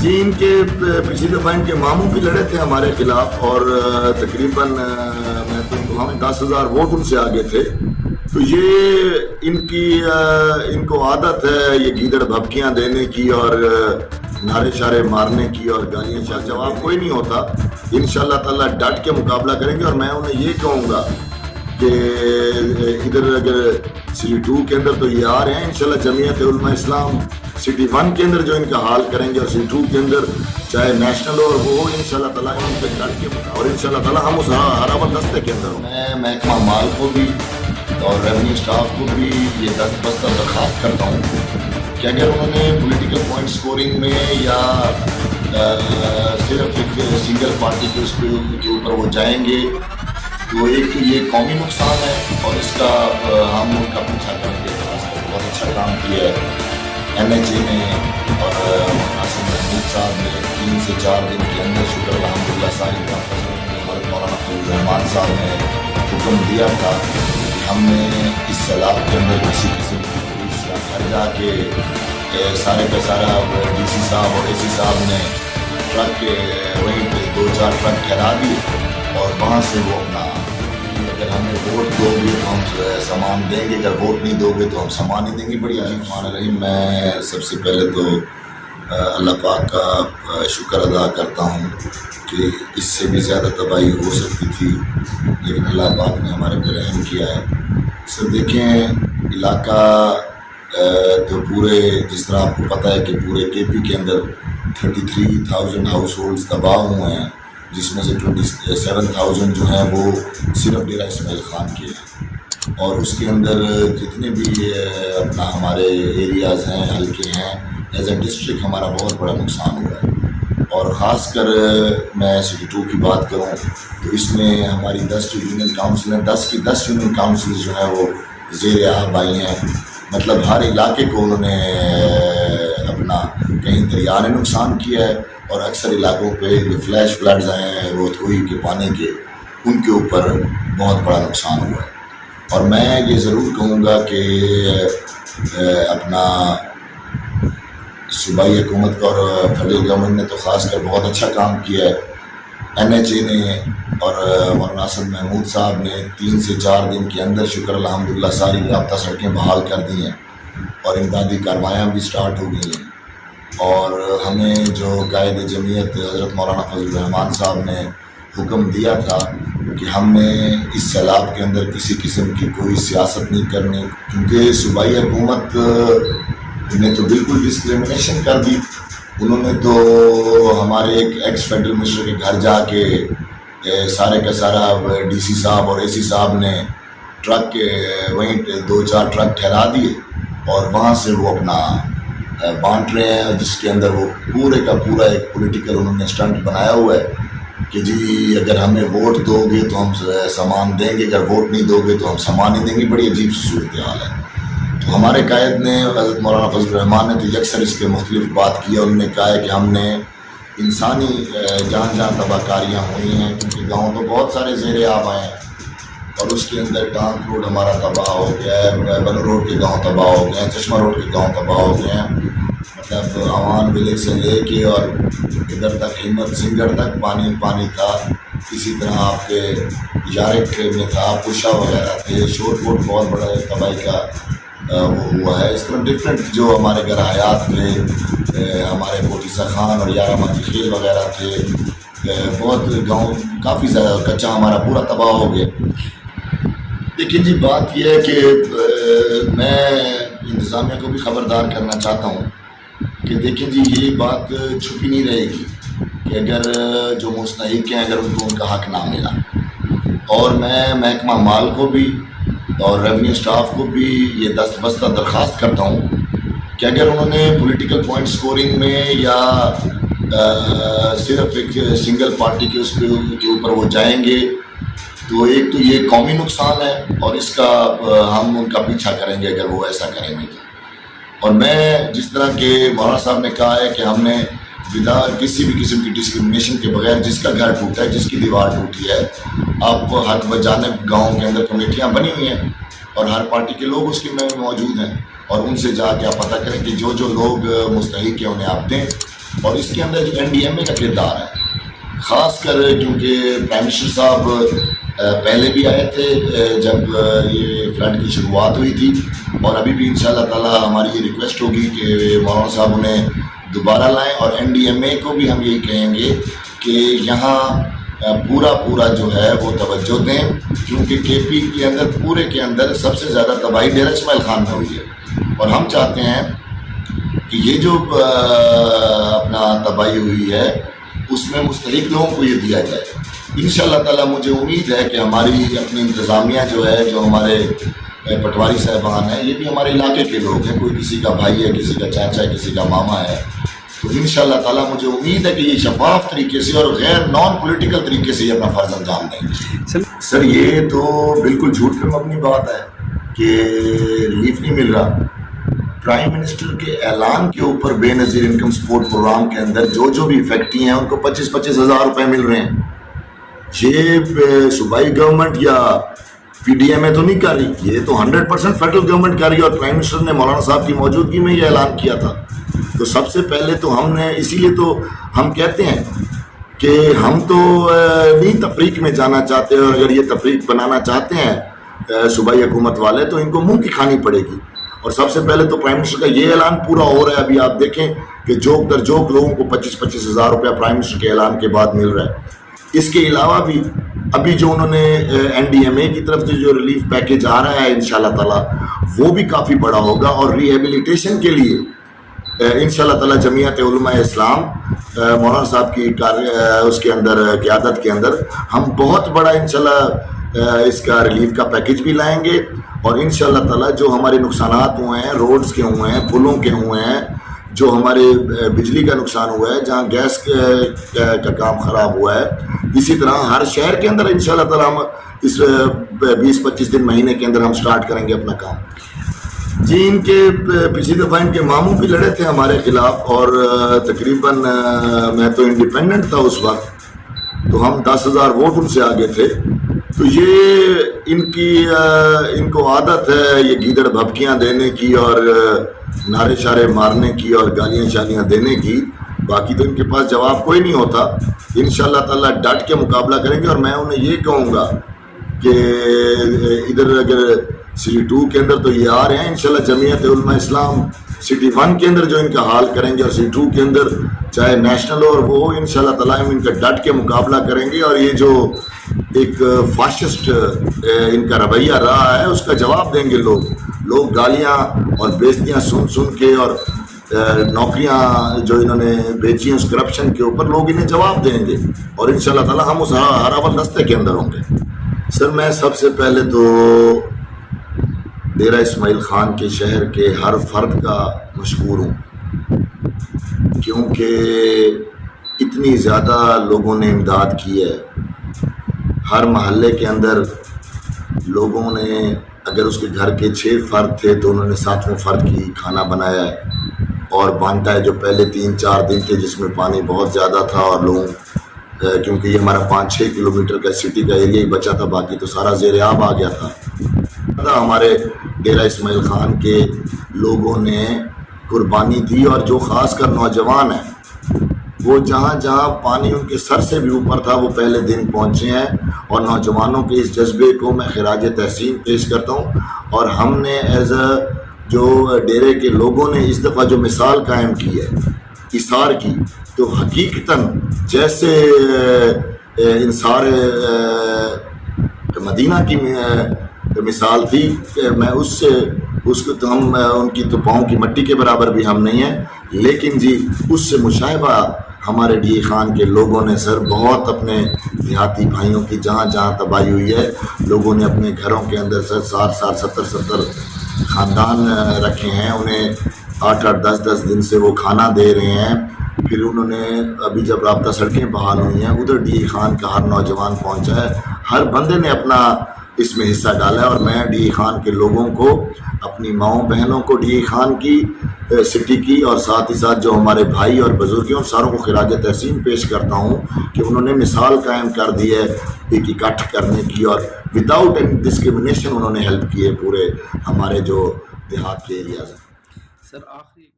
جی ان کے پچھلی دفعہ ان کے ماموں بھی لڑے تھے ہمارے خلاف اور تقریباً میں تو ہمیں 10,000 ووٹ ان سے آگے تھے. تو یہ ان کو عادت ہے یہ گیدڑ بھبکیاں دینے کی اور نعرے شارے مارنے کی اور گالیاں شاہ. جواب کوئی نہیں ہوتا. انشاءاللہ تعالیٰ ڈٹ کے مقابلہ کریں گے. اور میں انہیں یہ کہوں گا کہ ادھر اگر سٹی 2 کے اندر تو یہ آ رہے ہیں انشاءاللہ جمعیت علماء اسلام سٹی 1 کے اندر جو ان کا حال کریں گے اور سٹی 2 کے اندر چاہے نیشنل اور وہ انشاءاللہ تعالیٰ ان پہ ڈٹ کے اور انشاءاللہ تعالیٰ ہم اس ہراول دستے کے اندر ہوں. میں محکمہ مال کو بھی اور ریونیو اسٹاف کو بھی یہ دستبستہ درخواست کرتا ہوں کہ اگر انہوں نے پولیٹیکل پوائنٹ سکورنگ میں یا صرف ایک سنگل پارٹی کے اوپر وہ جائیں گے تو ایک تو یہ قومی نقصان ہے اور اس کا ہم ان کا پیچھا کریں گے. بہت اچھا کام کیا ہے NHA نے اور ناصر محمود صاحب نے 3 سے 4 دن کے اندر شکر الحمدللہ ساری مولانا فضل الرحمان صاحب نے حکم دیا تھا کہ ہم نے اس سیلاب کے اندر کسی قسم کی کوئی سیاست جا کے سارے کا سارا DC صاحب اور AC صاحب نے ٹرک وہیں پہ 2-4 ٹرک ٹھہرا دیے اور وہاں سے وہ اپنا اگر ہمیں ووٹ دو گے تو ہم سامان دیں گے, اگر ووٹ نہیں دو گے تو ہم سامان نہیں دیں گے. بڑی عظیم مان رہی. میں سب سے پہلے تو اللہ پاک کا شکر ادا کرتا ہوں کہ اس سے بھی زیادہ تباہی ہو سکتی تھی لیکن اللہ پاک نے ہمارے پہ رحم کیا ہے. سر دیکھیں علاقہ تو پورے جس طرح آپ کو پتہ ہے کہ پورے KP کے اندر 33,000 ہاؤس ہولڈس تباہ ہوئے ہیں جس میں سے 27,000 جو ہیں وہ صرف ڈیرہ اسماعیل خان کے ہیں اور اس کے اندر جتنے بھی اپنا ہمارے ایریاز ہیں حلقے ہیں ایز اے ڈسٹرکٹ ہمارا بہت بڑا نقصان ہوا ہے. اور خاص کر میں سٹی 2 کی بات کروں تو اس میں ہماری 10 یونین کاؤنسل ہیں. 10 کی 10 یونین کاؤنسل جو ہیں وہ زیر آب آئی ہیں. مطلب ہر علاقے کو انہوں نے اپنا کہیں دریا نے نقصان کیا ہے اور اکثر علاقوں پہ جو فلیش فلڈز آئے ہیں روت ہوئی کے پانی کے ان کے اوپر بہت بڑا نقصان ہوا ہے. اور میں یہ ضرور کہوں گا کہ اپنا صوبائی حکومت اور فیڈرل گورنمنٹ نے تو خاص کر بہت اچھا کام کیا ہے. NHA نے اور مولانا ناصر محمود صاحب نے 3 سے 4 دن کے اندر شکر الحمدللہ ساری رابطہ سڑکیں بحال کر دی ہیں اور امدادی کاروائیاں بھی سٹارٹ ہو گئی ہیں. اور ہمیں جو قائد جمعیت حضرت مولانا فضل الرحمان صاحب نے حکم دیا تھا کہ ہم نے اس سیلاب کے اندر کسی قسم کی کوئی سیاست نہیں کرنی کیونکہ صوبائی حکومت نے تو بالکل ڈسکریمنیشن کر دی. انہوں نے تو ہمارے ایک ایکس فیڈرل منسٹر کے گھر جا کے سارے کا سارا DC صاحب اور AC صاحب نے ٹرک وہیں پہ 2-4 ٹرک ٹھہرا دیے اور وہاں سے وہ اپنا بانٹ رہے ہیں جس کے اندر وہ پورے کا پورا ایک پولیٹیکل انہوں نے اسٹنٹ بنایا ہوا ہے کہ جی اگر ہمیں ووٹ دو گے تو ہم سامان دیں گے, اگر ووٹ نہیں دو گے تو ہم سامان نہیں دیں گے. بڑی عجیب سی صورتحال ہے. تو ہمارے قائد نے حضرت مولانا فضل الرحمان نے تو یکسر اس پہ مختلف بات کی. انہوں نے کہا ہے کہ ہم نے انسانی جہاں جہاں تباہ کاریاں ہوئی ہیں کیونکہ گاؤں تو بہت سارے زیر آب آئے ہیں اور اس کے اندر ٹانک روڈ ہمارا تباہ ہو گیا ہے, بنو روڈ کے گاؤں تباہ ہو گئے ہیں, چشمہ روڈ کے گاؤں تباہ ہو گئے ہیں. مطلب عوان ولیج سے لے کے اور ادھر تک ہمت سنگر تک پانی پانی تھا. اسی طرح آپ کے یارک میں تھا, پوشا وغیرہ تھے, شور کوٹ بہت بڑا تباہی کا وہ ہوا ہے. اس طرح ڈفرینٹ جو ہمارے گھر حیات تھے, ہمارے موٹیسا خان اور یارہ ماتی کھیل وغیرہ تھے, بہت گاؤں کافی زیادہ کچا ہمارا پورا تباہ ہو گیا. لیکن جی بات یہ ہے کہ میں انتظامیہ کو بھی خبردار کرنا چاہتا ہوں کہ دیکھیں جی یہ بات چھپی نہیں رہے گی کہ اگر جو مستحق ہیں اگر ان کو ان کا حق نہ ملا. اور میں محکمہ مال کو بھی اور ریونیو اسٹاف کو بھی یہ دستبستہ درخواست کرتا ہوں کہ اگر انہوں نے پولیٹیکل پوائنٹ سکورنگ میں یا صرف ایک سنگل پارٹی کے اوپر وہ جائیں گے تو ایک تو یہ قومی نقصان ہے اور اس کا ہم ان کا پیچھا کریں گے اگر وہ ایسا کریں گے. اور میں جس طرح کہ مولانا صاحب نے کہا ہے کہ ہم نے بنا کسی بھی قسم کی ڈسکرمنیشن کے بغیر جس کا گھر ٹوٹا ہے, جس کی دیوار ٹوٹی ہے, آپ ہر بجانب گاؤں کے اندر کمیٹیاں بنی ہوئی ہیں اور ہر پارٹی کے لوگ اس کے میں موجود ہیں اور ان سے جا کے آپ پتہ کریں کہ جو لوگ مستحق ہیں انہیں آپ دیں اور اس کے اندر جو NDMA کا کردار ہے، خاص کر کیونکہ پرائم منسٹر صاحب پہلے بھی آئے تھے جب یہ فلڈ کی شروعات ہوئی تھی، اور ابھی بھی انشاءاللہ تعالی ہماری یہ ریکویسٹ ہوگی کہ مولانا صاحب انہیں دوبارہ لائیں، اور NDMA کو بھی ہم یہی کہیں گے کہ یہاں پورا جو ہے وہ توجہ دیں، کیونکہ KP کے اندر پورے کے اندر سب سے زیادہ تباہی ڈیرہ اسماعیل خان میں ہوئی ہے، اور ہم چاہتے ہیں کہ یہ جو اپنا تباہی ہوئی ہے اس میں مستحق لوگوں کو یہ دیا جائے۔ انشاءاللہ تعالی مجھے امید ہے کہ ہماری اپنی انتظامیہ جو ہے، جو ہمارے پٹواری صاحبان ہیں، یہ بھی ہمارے علاقے کے لوگ ہیں، کوئی کسی کا بھائی ہے، کسی کا چاچا ہے، کسی کا ماما ہے، تو انشاءاللہ تعالی مجھے امید ہے کہ یہ شفاف طریقے سے اور غیر نان پولیٹیکل طریقے سے یہ اپنا فرض انجام دیں گے۔ سر یہ تو بالکل جھوٹ پہ مبنی بات ہے کہ ریلیف نہیں مل رہا۔ پرائم منسٹر کے اعلان کے اوپر بے نظیر انکم سپورٹ پروگرام کے اندر جو بھی فیکٹری ہیں ان کو 25,000 روپے مل رہے ہیں۔ یہ صوبائی گورنمنٹ یا PDMA تو نہیں کر رہی، یہ تو 100% فیڈرل گورنمنٹ کر رہی ہے، اور پرائم منسٹر نے مولانا صاحب کی موجودگی میں یہ اعلان کیا تھا۔ تو سب سے پہلے تو ہم نے، اسی لیے تو ہم کہتے ہیں کہ ہم تو نہیں تفریق میں جانا چاہتے، اور اگر یہ تفریق بنانا چاہتے ہیں صوبائی حکومت والے تو ان کو منہ کی کھانی پڑے گی۔ اور سب سے پہلے تو پرائم منسٹر کا یہ اعلان پورا ہو رہا ہے، ابھی آپ دیکھیں کہ جوک در جوک لوگوں کو 25,000 روپیہ پرائم منسٹر کے اعلان کے بعد مل رہا ہے۔ اس کے علاوہ بھی ابھی جو انہوں نے NDMA کی طرف سے جو ریلیف پیکیج آ رہا ہے انشاءاللہ تعالی وہ بھی کافی بڑا ہوگا، اور ریہیبلیٹیشن کے لیے انشاءاللہ تعالی جمعیت علماء اسلام مولانا صاحب کی اس کے اندر قیادت کے اندر ہم بہت بڑا انشاءاللہ اس کا ریلیف کا پیکیج بھی لائیں گے، اور انشاءاللہ تعالی جو ہمارے نقصانات ہوئے ہیں، روڈز کے ہوئے ہیں، پلوں کے ہوئے ہیں، جو ہمارے بجلی کا نقصان ہوا ہے، جہاں گیس کا کام خراب ہوا ہے، اسی طرح ہر شہر کے اندر انشاءاللہ تعالی ہم اس 20-25 دن مہینے کے اندر ہم سٹارٹ کریں گے اپنا کام۔ جی ان کے پچھلی دفعہ ان کے ماموں بھی لڑے تھے ہمارے خلاف، اور تقریباً میں تو انڈیپینڈنٹ تھا اس وقت، تو ہم 10,000 ووٹ ان سے آگے تھے۔ تو یہ ان کو عادت ہے یہ گیدڑ بھبکیاں دینے کی اور نعرے شارے مارنے کی اور گالیاں شالیاں دینے کی، باقی تو ان کے پاس جواب کوئی نہیں ہوتا۔ انشاءاللہ تعالی ڈٹ کے مقابلہ کریں گے، اور میں انہیں یہ کہوں گا کہ ادھر اگر City 2 کے اندر تو یہ آ رہے ہیں، انشاءاللہ جمعیت علماء اسلام City 1 کے اندر جو ان کا حال کریں گے، اور City 2 کے اندر چاہے نیشنل اور وہ انشاءاللہ تعالی ہم ان کا ڈٹ کے مقابلہ کریں گے، اور یہ جو ایک فاشسٹ ان کا رویہ رہا ہے اس کا جواب دیں گے لوگ گالیاں اور بےعزتیاں سن کے، اور نوکریاں جو انہوں نے بیچی ہیں اس کرپشن کے اوپر، لوگ انہیں جواب دیں گے، اور انشاءاللہ تعالی ہم اس ہراول رستے کے اندر ہوں گے۔ سر میں سب سے پہلے تو ڈیرہ اسماعیل خان کے شہر کے ہر فرد کا مشکور ہوں، کیونکہ اتنی زیادہ لوگوں نے امداد کی ہے۔ ہر محلے کے اندر لوگوں نے، اگر اس کے گھر کے 6 فرد تھے تو انہوں نے 7ویں فرد کی کھانا بنایا ہے اور بانٹا ہے۔ جو پہلے 3-4 دن تھے جس میں پانی بہت زیادہ تھا، اور لوگ کیونکہ یہ ہمارا 5-6 کلومیٹر کا سٹی کا ایریا ہی بچا تھا، باقی تو سارا زیر آب آ گیا تھا۔ ہمارے ڈیرہ اسماعیل خان کے لوگوں نے قربانی دی، اور جو خاص کر نوجوان ہیں وہ جہاں پانی ان کے سر سے بھی اوپر تھا وہ پہلے دن پہنچے ہیں، اور نوجوانوں کے اس جذبے کو میں خراج تحسین پیش کرتا ہوں۔ اور ہم نے ایز جو ڈیرے کے لوگوں نے اس دفعہ جو مثال قائم کی ہے اثار کی، تو حقیقتاً جیسے انصار مدینہ کی مثال تھی، میں اس کو تو ہم ان کی تو پاؤں کی مٹی کے برابر بھی ہم نہیں ہیں، لیکن جی اس سے مشابہ ہمارے ڈی خان کے لوگوں نے سر بہت اپنے دیہاتی بھائیوں کی جہاں تباہی ہوئی ہے، لوگوں نے اپنے گھروں کے اندر سر 70 خاندان رکھے ہیں، انہیں 8-10 دن سے وہ کھانا دے رہے ہیں۔ پھر انہوں نے ابھی جب رابطہ سڑکیں بحال ہوئی ہیں، ادھر ڈی خان کا ہر نوجوان پہنچا ہے، ہر بندے نے اپنا اس میں حصہ ڈالا ہے، اور میں ڈی خان کے لوگوں کو، اپنی ماؤں بہنوں کو ڈی خان کی سٹی کی، اور ساتھ ہی ساتھ جو ہمارے بھائی اور بزرگوں ساروں کو خراج تحسین پیش کرتا ہوں کہ انہوں نے مثال قائم کر دی ہے ایک اکٹھ کرنے کی، اور وداؤٹ اینی ڈسکرمنیشن انہوں نے ہیلپ کی ہے پورے ہمارے جو دیہات کے ایریاز ہیں۔ سر آخری